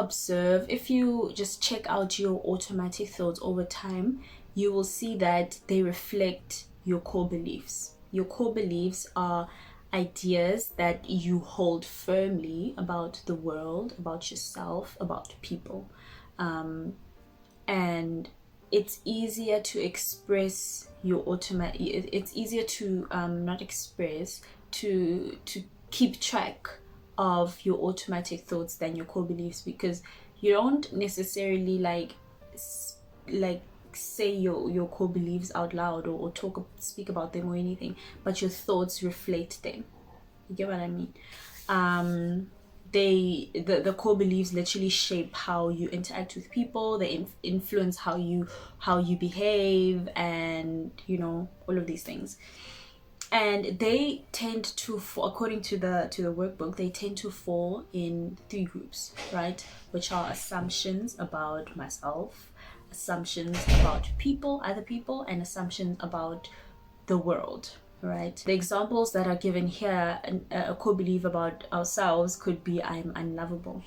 observe, if you just check out your automatic thoughts over time, you will see that they reflect your core beliefs. Your core beliefs are ideas that you hold firmly about the world, about yourself, about people. And it's easier to express your it's easier to not express, to keep track of your automatic thoughts than your core beliefs, because you don't necessarily like say your core beliefs out loud, or speak about them or anything, but your thoughts reflect them. You get what I mean? The core beliefs literally shape how you interact with people. They influence how you behave, and all of these things. And they tend to, according to the workbook, they tend to fall in 3 groups, right? Which are assumptions about myself, assumptions about other people, and assumptions about the world, right? The examples that are given here, a core belief about ourselves could be I'm unlovable.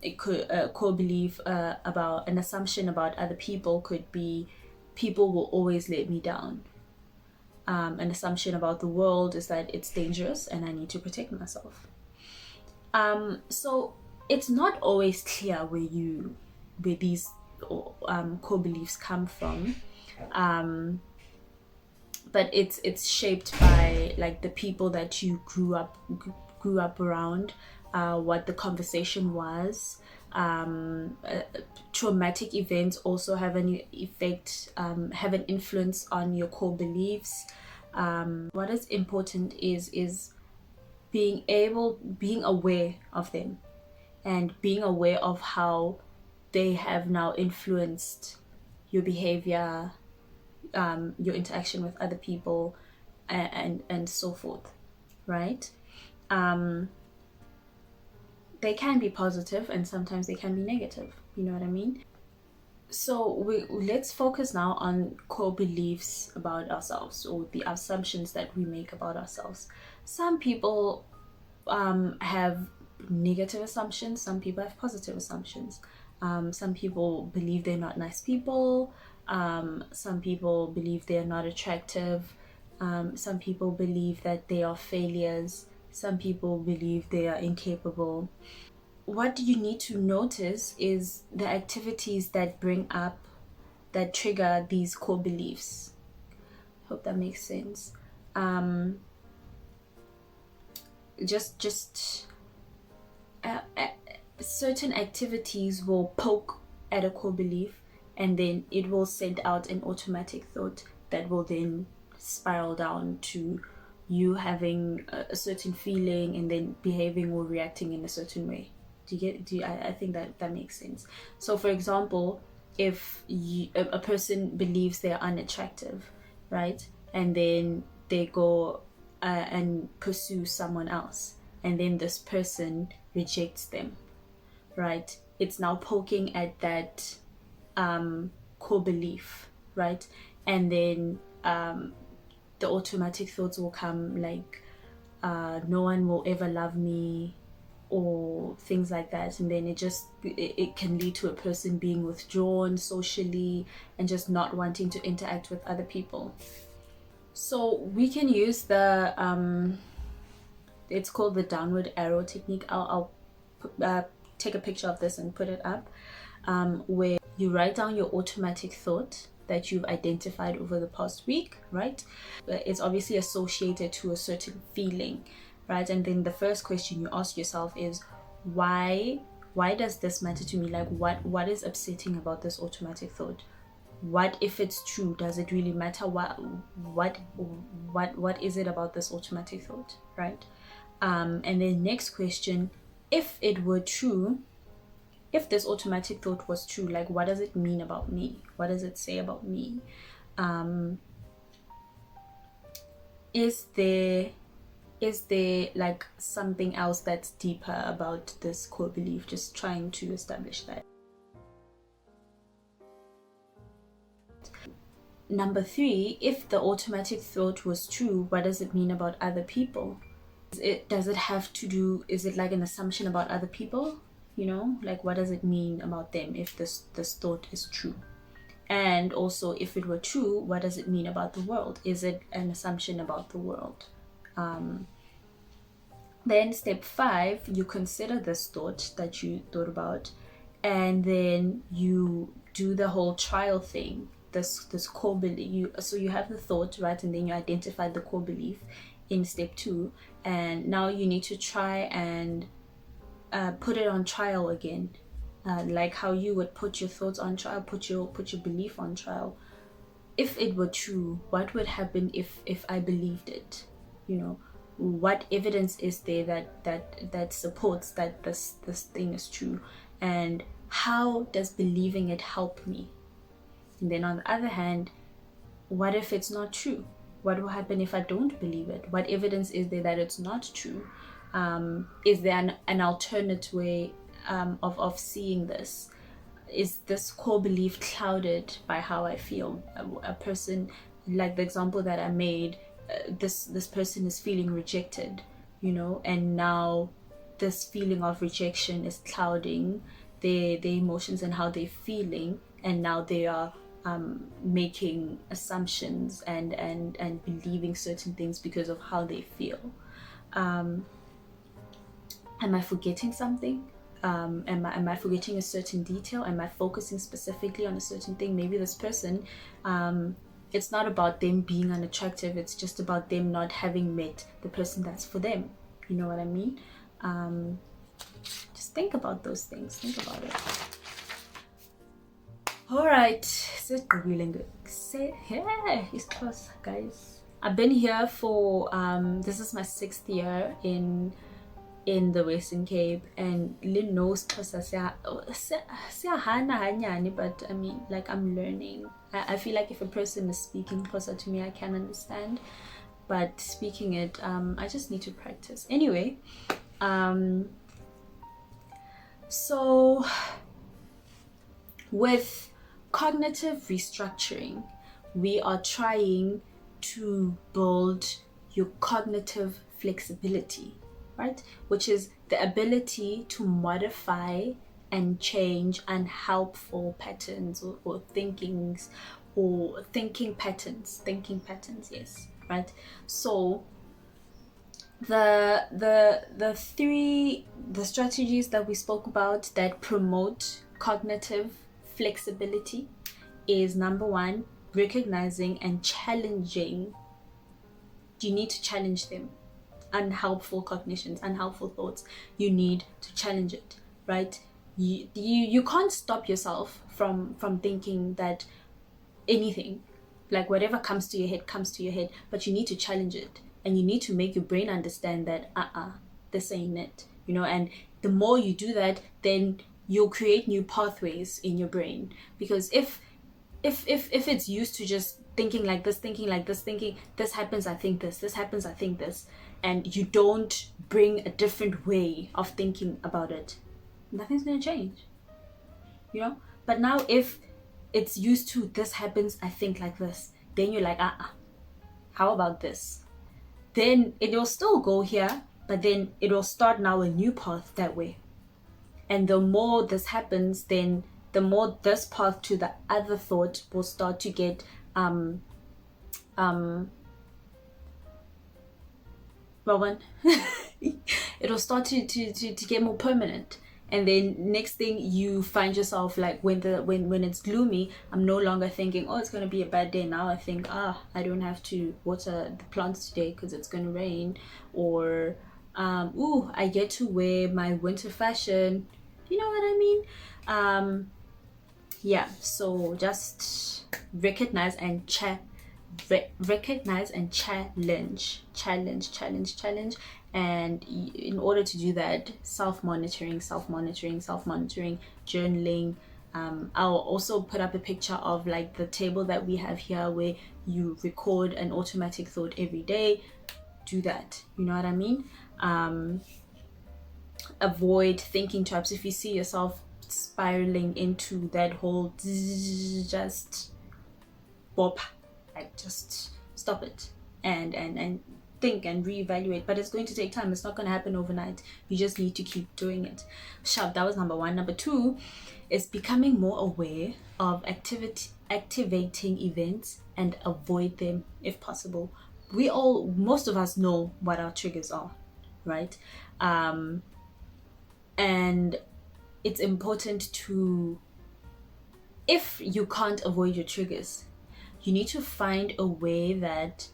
It could, a core belief about an assumption about other people could be people will always let me down. An assumption about the world is that it's dangerous and I need to protect myself. So it's not always clear where these core beliefs come from, but it's shaped by like the people that you grew up around, what the conversation was. Traumatic events also have an effect, have an influence on your core beliefs. What is important is being aware of them, and being aware of how they have now influenced your behavior, your interaction with other people, and so forth, right? They can be positive and sometimes they can be negative, you know what I mean? So let's focus now on core beliefs about ourselves, or the assumptions that we make about ourselves. Some people have negative assumptions, some people have positive assumptions. Some people believe they're not nice people, some people believe they're not attractive, some people believe that they are failures, some people believe they are incapable. What you need to notice is the activities that trigger these core beliefs. Hope that makes sense. Certain activities will poke at a core belief, and then it will send out an automatic thought that will then spiral down to you having a certain feeling and then behaving or reacting in a certain way. I think that makes sense. So for example, if a person believes they're unattractive, right, and then they go and pursue someone else, and then this person rejects them, right, it's now poking at that core belief, right? And then the automatic thoughts will come like, no one will ever love me, or things like that. And then it can lead to a person being withdrawn socially and just not wanting to interact with other people. So we can use the it's called the downward arrow technique. I'll take a picture of this and put it up, where you write down your automatic thought that you've identified over the past week, right? It's obviously associated to a certain feeling, right? And then the first question you ask yourself is, why does this matter to me? Like, what is upsetting about this automatic thought? What if it's true? Does it really matter? What is it about this automatic thought, right? And then next question, if it were true, if this automatic thought was true, like, what does it mean about me? What does it say about me? Is there like something else that's deeper about this core belief? Just trying to establish that. Number 3, if the automatic thought was true, what does it mean about other people? Is it like an assumption about other people? like what does it mean about them if this thought is true? And also, if it were true, what does it mean about the world? Is it an assumption about the world? Then step 5, you consider this thought that you thought about, and then you do the whole trial thing, this core belief. So you have the thought, right, and then you identify the core belief in step 2, and now you need to try and put it on trial again, like how you would put your thoughts on trial, put your belief on trial. If it were true, what would happen if I believed it? What evidence is there that supports that this thing is true, and how does believing it help me? And then on the other hand, what if it's not true? What will happen if I don't believe it? What evidence is there that it's not true? Is there an alternate way of seeing this? Is this core belief clouded by how I feel? A person, like the example that I made, this person is feeling rejected, and now this feeling of rejection is clouding their emotions and how they're feeling, and now they are making assumptions and believing certain things because of how they feel. Am I forgetting something? Am I forgetting a certain detail? Am I focusing specifically on a certain thing? Maybe this person, it's not about them being unattractive, it's just about them not having met the person that's for them. You know what I mean? Just think about those things. Think about it. Alright, yeah, it's close, guys. I've been here for this is my 6th year in the Western Cape, and Lynn knows Xhosa, but I mean, like, I'm learning. I feel like if a person is speaking closer to me, I can understand, but speaking it, I just need to practice. Anyway, so with cognitive restructuring, we are trying to build your cognitive flexibility, right? Which is the ability to modify and change unhelpful patterns or thinking patterns, yes, right? So the strategies that we spoke about that promote cognitive flexibility is, number 1, recognizing and challenging. You need to challenge them. Unhelpful cognitions, unhelpful thoughts, you need to challenge it, right? You can't stop yourself from thinking that anything, like whatever comes to your head, but you need to challenge it, and you need to make your brain understand that this ain't it, and the more you do that, then you'll create new pathways in your brain. Because if it's used to just thinking like this, thinking this happens, I think this happens, I think this, and you don't bring a different way of thinking about it, nothing's gonna change, But now if it's used to this happens, I think like this, then you're like, how about this? Then it will still go here, but then it will start now a new path that way. And the more this happens, then the more this path to the other thought will start to get it'll start to get more permanent. And then next thing, you find yourself like, when it's gloomy, I'm no longer thinking, oh, it's gonna be a bad day. Now I think, I don't have to water the plants today because it's gonna rain, or I get to wear my winter fashion. You know what I mean? Yeah, so just recognize and challenge, and in order to do that, self-monitoring, journaling. I'll also put up a picture of like the table that we have here, where you record an automatic thought every day. Do that, you know what I mean? Avoid thinking traps. If you see yourself spiraling into that whole just bop, like, just stop it and think and reevaluate, but it's going to take time. It's not going to happen overnight. You just need to keep doing it. Sharp. That was number one. Number two is becoming more aware of activating events and avoid them if possible. Most of us know what our triggers are, right? And it's important to, if you can't avoid your triggers, you need to find a way that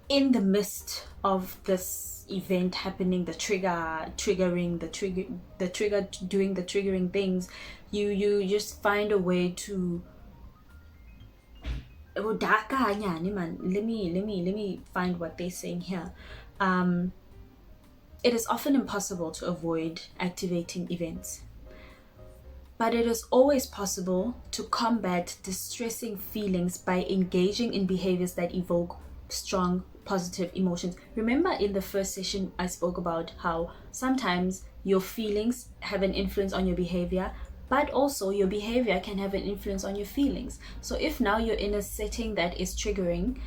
in the midst of this event happening, the trigger doing the triggering things, you just find a way to let me find what they're saying here. It is often impossible to avoid activating events, but it is always possible to combat distressing feelings by engaging in behaviors that evoke strong positive emotions. Remember in the first session I spoke about how sometimes your feelings have an influence on your behavior, but also your behavior can have an influence on your feelings. So if now you're in a setting that is triggering,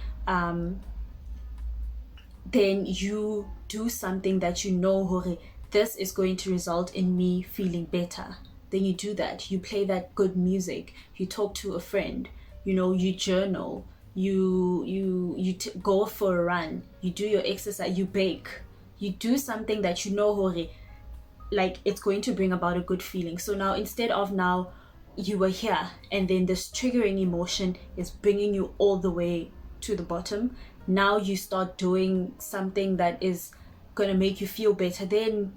then you do something that you know, this is going to result in me feeling better. Then you do that. You play that good music. You talk to a friend. You journal. You go for a run. You do your exercise. You bake. You do something that you know, like it's going to bring about a good feeling. So now instead of now you were here and then this triggering emotion is bringing you all the way to the bottom, now you start doing something that is going to make you feel better, then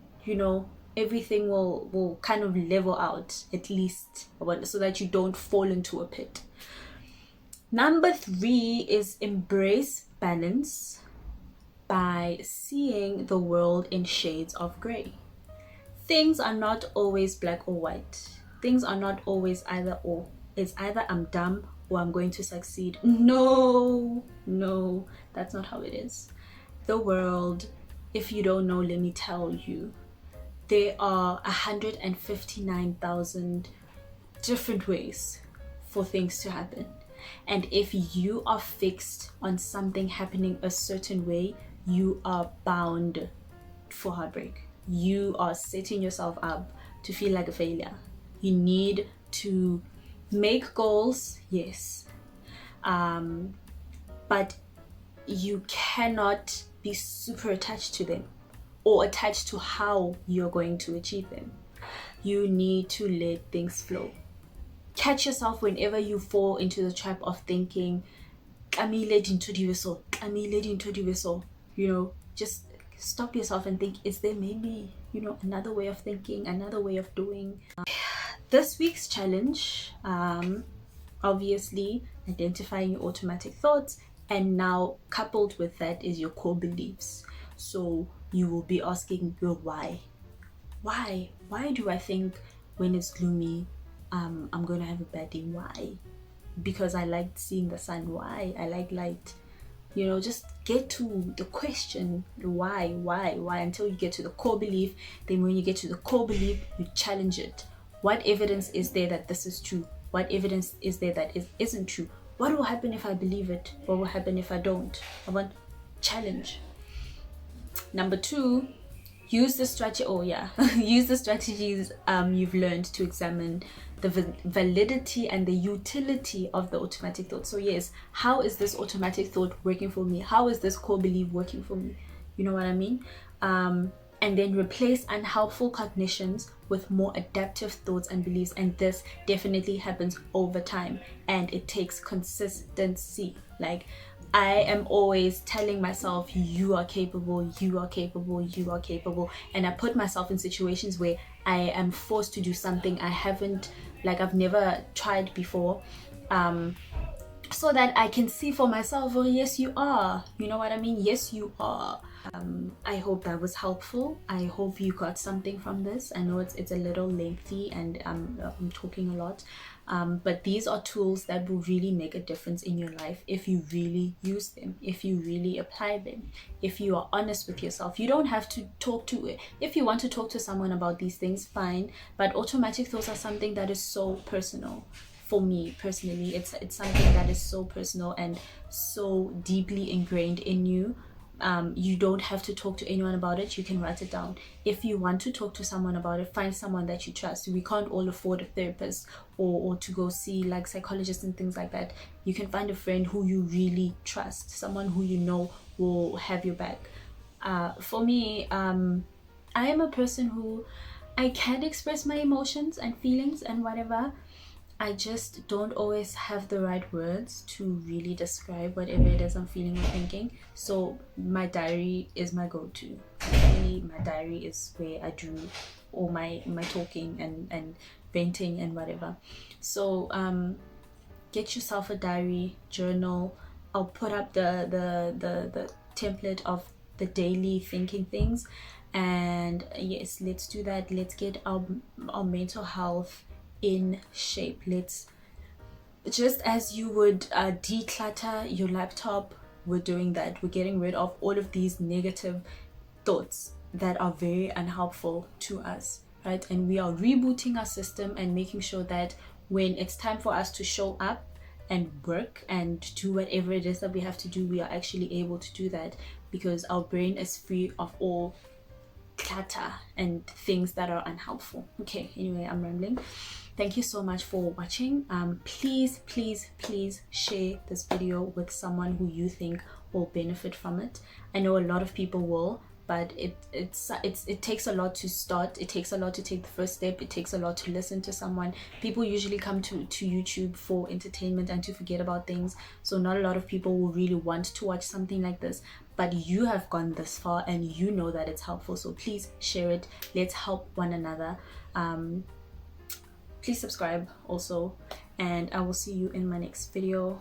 everything will kind of level out, at least, so that you don't fall into a pit. Number 3 is embrace balance by seeing the world in shades of gray. Things are not always black or white. Things are not always either or. It's either I'm dumb or I'm going to succeed. No, that's not how it is. The world, if you don't know, let me tell you, there are 159,000 different ways for things to happen. And if you are fixed on something happening a certain way, you are bound for heartbreak. You are setting yourself up to feel like a failure. You need to make goals, yes, but you cannot be super attached to them or attached to how you're going to achieve them. You need to let things flow. Catch yourself whenever you fall into the trap of thinking, just stop yourself and think, is there maybe, another way of thinking, another way of doing? This week's challenge, obviously identifying your automatic thoughts, and now coupled with that is your core beliefs. So you will be asking your why do I think when it's gloomy I'm going to have a bad day? Why? Because I like seeing the sun. Why? I like light. Just get to the question, why until you get to the core belief. Then when you get to the core belief, you challenge it. What evidence is there that this is true? What evidence is there that it isn't true? What will happen if I believe it? What will happen if I don't? I want challenge. Number 2, use the use the strategies you've learned to examine the validity and the utility of the automatic thought. So yes, how is this automatic thought working for me? How is this core belief working for me? You know what I mean? And then replace unhelpful cognitions with more adaptive thoughts and beliefs. And this definitely happens over time, and it takes consistency. Like, I am always telling myself, you are capable, you are capable, you are capable. And I put myself in situations where I am forced to do something I've never tried before, so that I can see for myself, oh yes you are, you know what I mean? Yes you are. I hope that was helpful. I hope you got something from this. I know it's a little lengthy and I'm talking a lot, but these are tools that will really make a difference in your life if you really use them, if you really apply them, if you are honest with yourself. You don't have to if you want to talk to someone about these things, fine, but automatic thoughts are something that is so personal. for me personally, it's something that is so personal and so deeply ingrained in you. You don't have to talk to anyone about it. You can write it down. If you want to talk to someone about it, find someone that you trust. We can't all afford a therapist or to go see like psychologists and things like that. You can find a friend who you really trust, someone who you know will have your back. For me, I am a person who I can express my emotions and feelings and whatever. I just don't always have the right words to really describe whatever it is I'm feeling or thinking. So my diary is my go-to. Actually, my diary is where I do all my talking and venting and whatever. So get yourself a diary, journal. I'll put up the template of the daily thinking things, and yes, let's do that. Let's get our mental health in shape. Let's, just as you would declutter your laptop, we're doing that. We're getting rid of all of these negative thoughts that are very unhelpful to us, right? And we are rebooting our system and making sure that when it's time for us to show up and work and do whatever it is that we have to do, we are actually able to do that because our brain is free of all clutter and things that are unhelpful. Okay, anyway, I'm rambling. Thank you so much for watching. Please share this video with someone who you think will benefit from it. I know a lot of people will, but it takes a lot to start. It takes a lot to take the first step. It takes a lot to listen to someone. People usually come to YouTube for entertainment and to forget about things, so not a lot of people will really want to watch something like this. But you have gone this far and you know that it's helpful, so please share it. Let's help one another. Please subscribe also, and I will see you in my next video.